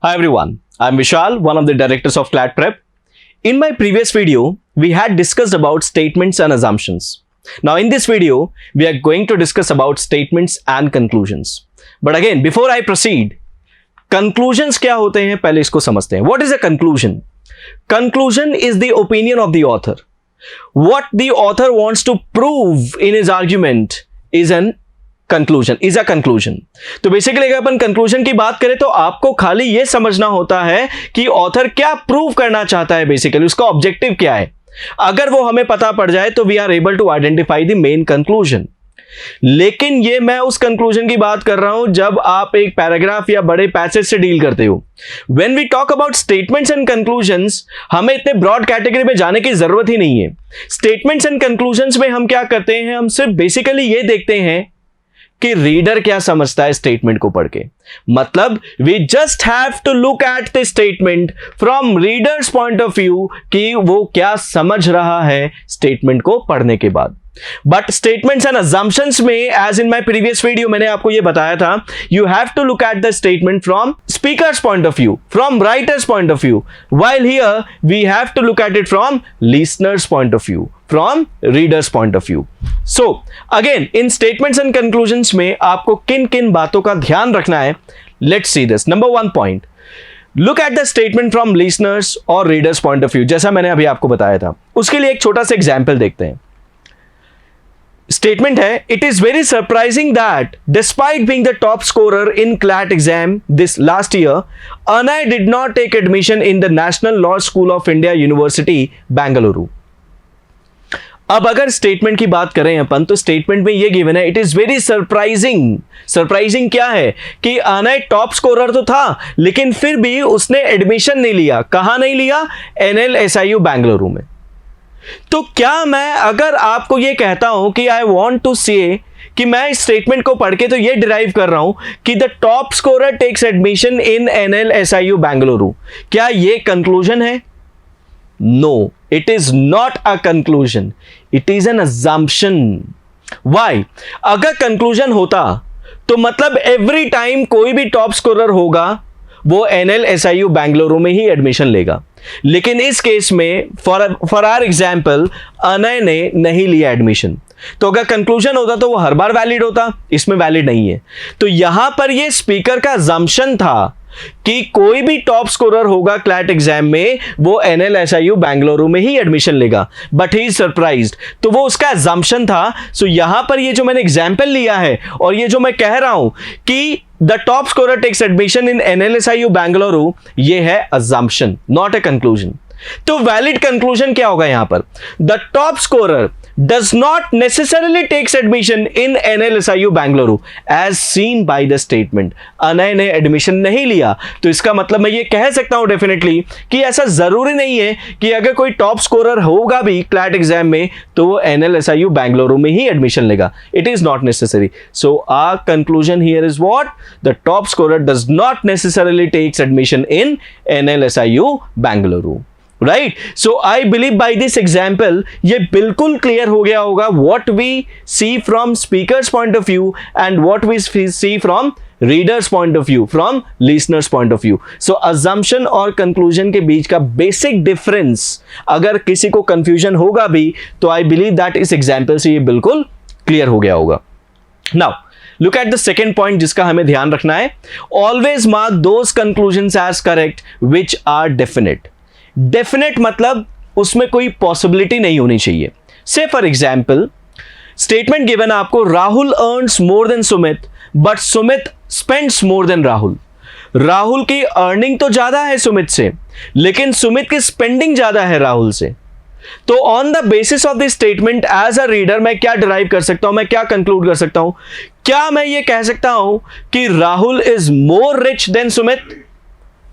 Hi everyone, I'm Vishal, one of the directors of CLAT Prep. In my previous video, we had discussed about statements and assumptions. Now in this video, we are going to discuss about statements and conclusions. But again, before I proceed, conclusions क्या होते हैं पहले इसको समझते हैं. What is a conclusion? Conclusion is the opinion of the author. What the author wants to prove in his argument is a conclusion. तो basically अगर अपन conclusion की बात करें तो आपको खाली ये समझना होता है कि ऑथर क्या प्रूव करना चाहता है, बेसिकली उसका ऑब्जेक्टिव क्या है. अगर वो हमें पता पड़ जाए तो we are able to identify the main conclusion. लेकिन ये मैं उस कंक्लूजन की बात कर रहा हूं जब आप एक पैराग्राफ या बड़े पैसेज से डील करते हो. When we talk about statements and conclusions, हमें इतने ब्रॉड कैटेगरी में जाने की जरूरत ही नहीं है. स्टेटमेंट्स एंड कंक्लूजन्स में हम क्या करते हैं, हम सिर्फ बेसिकली ये देखते हैं कि रीडर क्या समझता है स्टेटमेंट को पढ़ के. मतलब we just have to look at the statement from reader's point of view कि वो क्या समझ रहा है स्टेटमेंट को पढ़ने के बाद. बट स्टेटमेंट्स एंड अजम्पशंस में, as in my previous video मैंने आपको ये बताया था, you have to look at the statement from speaker's point of view, from writer's point of view, while here we have to look at it from listeners point of view, from readers point of view. So again, in statements and conclusions में आपको किन किन बातों का ध्यान रखना है, let's see this. Number one point, look at the statement from listeners और readers point of view. जैसा मैंने अभी आपको बताया था, उसके लिए एक छोटा सा एग्जाम्पल देखते हैं. स्टेटमेंट है, it is very surprising that despite being the top scorer in CLAT exam this last year, Anay did not take admission in the National Law School of India University Bengaluru. अब अगर स्टेटमेंट की बात करें अपन, तो statement में ये given है, it is very surprising. Surprising क्या है कि अनय टॉप स्कोरर तो था लेकिन फिर भी उसने एडमिशन नहीं लिया. कहां नहीं लिया? NLSIU बेंगलुरु में. तो क्या मैं अगर आपको ये कहता हूं कि आई वॉन्ट टू से कि मैं इस स्टेटमेंट को पढ़ के तो ये डिराइव कर रहा हूं कि the top scorer takes admission in NLSIU Bengaluru, क्या ये कंक्लूजन है? No, it is not a conclusion, it is an assumption. Why? अगर कंक्लूजन होता तो मतलब एवरी टाइम कोई भी टॉप स्कोरर होगा वो NLSIU बेंगलुरु में ही एडमिशन लेगा. लेकिन इस केस में फॉर आवर एग्जाम्पल अनय ने नहीं लिया एडमिशन. तो अगर कंक्लूजन होता तो वो हर बार वैलिड होता, इसमें वैलिड नहीं है. तो यहां पर ये स्पीकर का अजम्पशन था कि कोई भी टॉप स्कोरर होगा क्लैट एग्जाम में वो NLSIU बेंगलुरु में ही एडमिशन लेगा. बट ही इज सरप्राइज्ड, तो वो उसका अजम्पशन था. सो यहां पर ये जो मैंने एग्जाम्पल लिया है और ये जो मैं कह रहा हूं कि the top scorer takes admission in NLSIU Bengaluru, ये है अजम्पशन, नॉट ए कंक्लूजन. तो वैलिड कंक्लूजन क्या होगा यहां पर? The top scorer does not necessarily takes admission in NLSIU Bengaluru as seen by the statement. Anay ने एडमिशन नहीं लिया, तो इसका मतलब मैं ये कह सकता हूं डेफिनेटली कि ऐसा जरूरी नहीं है कि अगर कोई टॉप स्कोरर होगा भी क्लैट एग्जाम में तो वो NLSIU बेंगलुरु में ही एडमिशन लेगा. It is not necessary. So our conclusion here is what? The top scorer does not necessarily takes admission in NLSIU Bengaluru. Right. So I believe by this example ये बिल्कुल clear हो गया होगा what we see from speaker's point of view and what we see from reader's point of view, from listener's point of view. So assumption और conclusion के बीच का basic difference अगर किसी को कंफ्यूजन होगा भी तो आई बिलीव दैट इस एग्जाम्पल से ये बिल्कुल क्लियर हो गया होगा. Now look at the second point जिसका हमें ध्यान रखना है. Always mark those conclusions as correct which are definite. Definite मतलब उसमें कोई पॉसिबिलिटी नहीं होनी चाहिए. से फॉर एग्जाम्पल स्टेटमेंट गिवन आपको, Rahul earns more than Sumit but Sumit spends more than Rahul. Rahul की अर्निंग तो ज्यादा है सुमित से, लेकिन सुमित की स्पेंडिंग ज्यादा है राहुल से. तो on the basis of this statement as a reader मैं क्या डिराइव कर सकता हूं, मैं क्या कंक्लूड कर सकता हूं? क्या मैं ये कह सकता हूं कि Rahul is more rich than Sumit?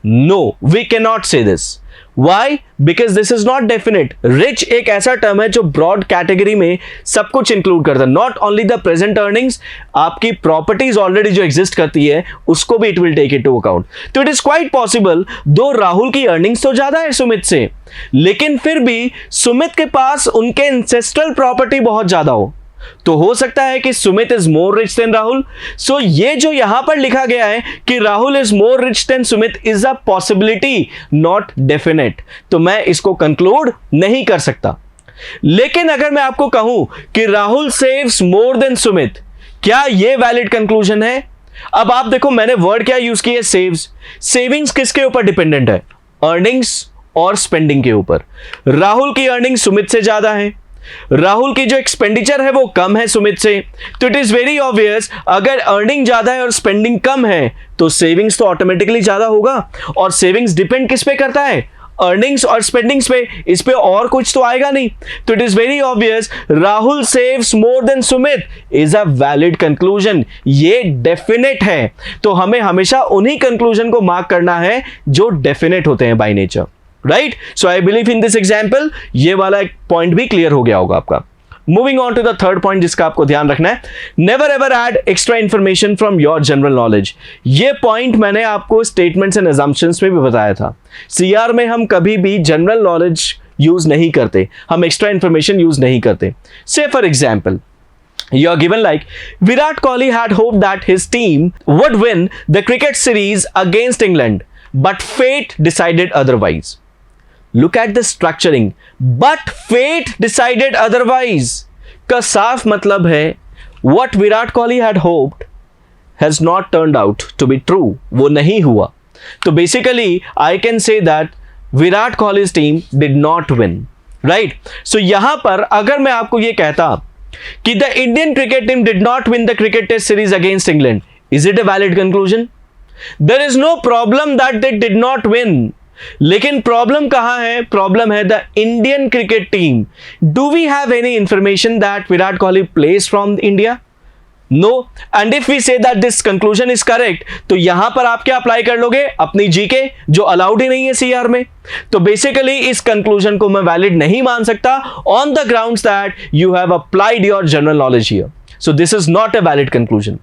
No, we can not say this. Why? Because this is not definite. Rich एक ऐसा टर्म है जो ब्रॉड कैटेगरी में सब कुछ इंक्लूड करता है. Not only the present earnings, आपकी प्रॉपर्टीज ऑलरेडी जो एग्जिस्ट करती है उसको भी it will take it to account. तो it is quite possible, though Rahul की अर्निंग्स तो ज्यादा है सुमित से, लेकिन फिर भी सुमित के पास उनके इंसेस्ट्रल प्रॉपर्टी बहुत ज्यादा हो. तो हो सकता है कि Sumit is more rich than Rahul. So ये जो यहां पर लिखा गया है कि Rahul is more rich than Sumit is a possibility, not definite. तो मैं इसको कंक्लूड नहीं कर सकता. लेकिन अगर मैं आपको कहूं कि Rahul saves more than Sumit, क्या यह वैलिड कंक्लूजन है? अब आप देखो मैंने वर्ड क्या यूज किया, सेव्स. सेविंग्स किसके ऊपर डिपेंडेंट है? अर्निंग्स और स्पेंडिंग के ऊपर. राहुल की अर्निंग सुमित से ज्यादा है, राहुल की जो एक्सपेंडिचर है वो कम है सुमित से. तो इट इज वेरी ऑब्वियस, अगर अर्निंग ज्यादा है और स्पेंडिंग कम है तो सेविंग्स तो ऑटोमेटिकली ज्यादा होगा. और सेविंग्स डिपेंड किस पे करता है? अर्निंग्स और स्पेंडिंग्स पे. इस पे और कुछ तो आएगा नहीं. तो it is very obvious, Rahul saves more than Sumit is a valid conclusion. ये डेफिनेट है. तो हमें हमेशा उन्हीं कंक्लूजन को मार्क करना है जो डेफिनेट होते हैं by nature. Right. So I believe in this example ये वाला एक पॉइंट भी क्लियर हो गया होगा आपका. Moving on to the third point जिसका आपको ध्यान रखना है, never ever add extra information from your general knowledge. ये पॉइंट मैंने आपको स्टेटमेंट्स एंड अजम्पशंस में भी बताया था. सीआर में हम कभी भी जनरल नॉलेज यूज नहीं करते, हम एक्स्ट्रा इंफॉर्मेशन यूज नहीं करते. से for example, you are given like Virat Kohli had hoped that his team would win the cricket series against England, but fate decided otherwise. Look at the structuring. But fate decided otherwise का साफ मतलब है what Virat Kohli had hoped has not turned out to be true. वो नहीं हुआ. तो basically I can say that Virat Kohli's team did not win. Right? So यहां पर अगर मैं आपको ये कहता कि the Indian cricket team did not win the cricket test series against England, is it a valid conclusion? There is no problem that they did not win. लेकिन problem कहां है? प्रॉब्लम है the Indian cricket team. Do we have any information that Virat Kohli plays from India? No. And if we say that this conclusion is correct, तो यहां पर आप क्या apply कर लोगे? अपनी जीके, जो अलाउड ही नहीं है सीआर में. तो बेसिकली इस कंक्लूजन को मैं वैलिड नहीं मान सकता on the grounds that you have applied your general knowledge here. So this is not a valid conclusion.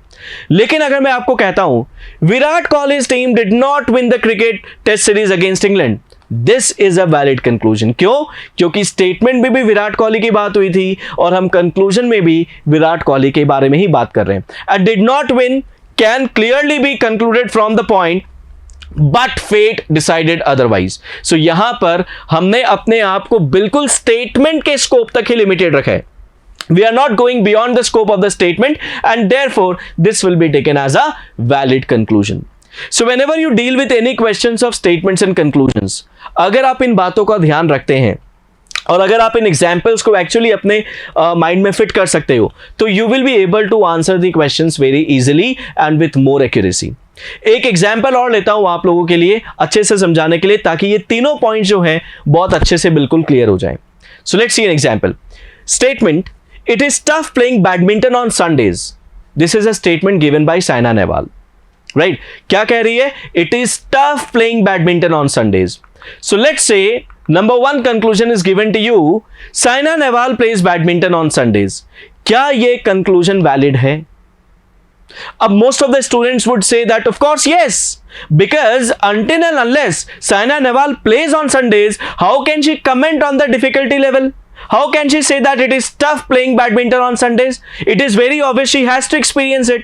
लेकिन अगर मैं आपको कहता हूं Virat Kohli's team did not win the cricket test series against England, this is a valid conclusion. क्यों? क्योंकि statement में भी विराट कोहली की बात हुई थी और हम कंक्लूजन में भी विराट कोहली के बारे में ही बात कर रहे हैं. And did not win can clearly be concluded from the point but fate decided otherwise. So यहां पर हमने अपने आप को बिल्कुल स्टेटमेंट के स्कोप तक ही लिमिटेड रखा है. We are not going beyond the scope of the statement and therefore this will be taken as a valid conclusion. So whenever you deal with any questions of statements and conclusions, अगर आप इन बातों का ध्यान रखते हैं और अगर आप इन एग्जाम्पल्स को एक्चुअली अपने माइंड में फिट कर सकते हो, तो you will be able to answer the questions very easily and with more accuracy. एक एग्जाम्पल और लेता हूं आप लोगों के लिए अच्छे से समझाने के लिए, ताकि ये तीनों पॉइंट जो हैं बहुत अच्छे से बिल्कुल क्लियर हो जाए. So let's see an example. Statement, it is tough playing badminton on Sundays. This is a statement given by Saina Nehwal. Right? क्या कह रही है? It is tough playing badminton on Sundays. So let's say number one conclusion is given to you. Saina Nehwal plays badminton on Sundays. क्या ये conclusion valid है? अब most of the students would say that of course yes, because until and unless Saina Nehwal plays on Sundays, how can she comment on the difficulty level? How can she say that it is tough playing badminton on Sundays? It is very obvious she has to experience it.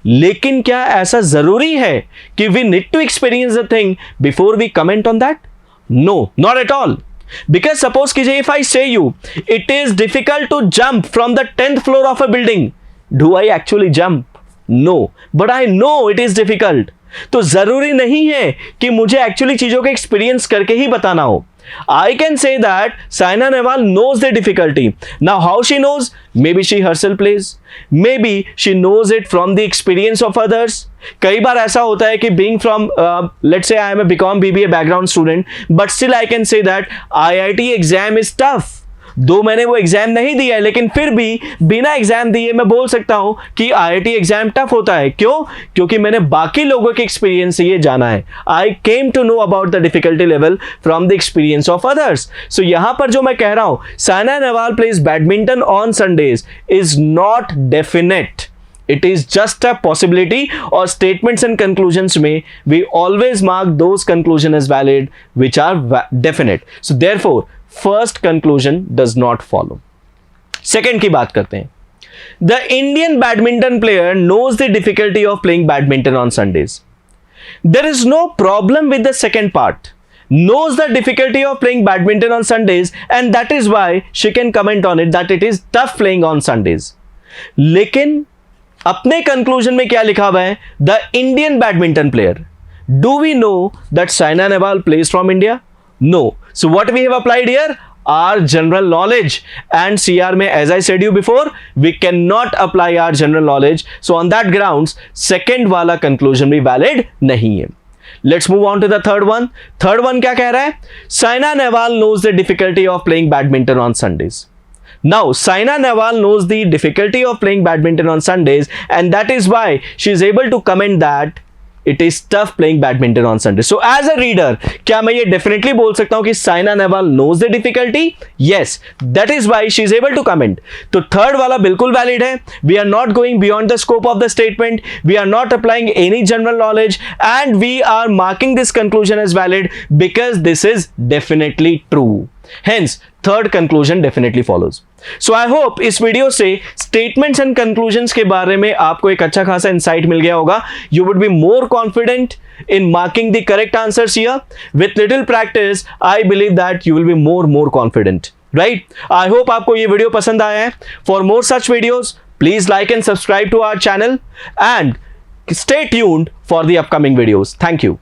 लेकिन क्या ऐसा जरूरी है कि we need to experience the thing before we comment on that? No, not at all. Because suppose कीजिए if I say you, it is difficult to jump from the 10th floor of a building. Do I actually jump? No, but I know it is difficult. तो जरूरी नहीं है कि मुझे actually चीजों का experience करके ही बताना हो. I can say that Saina Nehwal knows the difficulty. Now how she knows? Maybe she herself plays. Maybe she knows it from the experience of others. कई बार ऐसा होता है कि being from let's say I am a BCom BBA background student, but still I can say that IIT exam is tough. दो मैंने वो exam नहीं दिया है, लेकिन फिर भी बिना एग्जाम दिए मैं बोल सकता हूं कि आईआईटी एग्जाम टफ होता है. क्यों? क्योंकि मैंने बाकी लोगों के एक्सपीरियंस से ये जाना है. I came to know about the difficulty level from the experience of others. So यहां पर जो मैं कह रहा हूं, Saina Nehwal plays badminton on Sundays is not definite. It is just a possibility. Or statements and conclusions में we always mark those conclusions as valid which are definite. So therefore first conclusion does not follow. Second की बात करते हैं. The Indian badminton player knows the difficulty of playing badminton on Sundays. There is no problem with the second part. Knows the difficulty of playing badminton on Sundays, and that is why she can comment on it that it is tough playing on Sundays. लेकिन अपने conclusion में क्या लिखा हुआ है? The Indian badminton player. Do we know that Saina Nehwal plays from India? No. So what we have applied here? Our general knowledge, and CR में, as I said you before, we cannot apply our general knowledge. So on that grounds, second वाला conclusion भी valid नहीं है. Let's move on to the third one. Third one क्या कह रहा है? Saina Nehwal knows the difficulty of playing badminton on Sundays. Now, Saina Nehwal knows the difficulty of playing badminton on Sundays, and that is why she is able to comment that it is tough playing badminton on Sunday. So as a reader, क्या मैं ये definitely बोल सकता हूँ कि Saina Nehwal knows the difficulty? Yes, that is why she is able to comment. तो third वाला बिल्कुल valid है. We are not going beyond the scope of the statement. We are not applying any general knowledge, and we are marking this conclusion as valid because this is definitely true. Hence, third conclusion definitely follows. So I hope इस video से statements and conclusions के बारे में आपको एक अच्छा खासा insight मिल गया होगा. You would be more confident in marking the correct answers here. With little practice, I believe that you will be more confident. Right? I hope आपको ये वीडियो पसंद आया है. For more such videos, please like and subscribe to our channel and stay tuned for the upcoming videos. Thank you.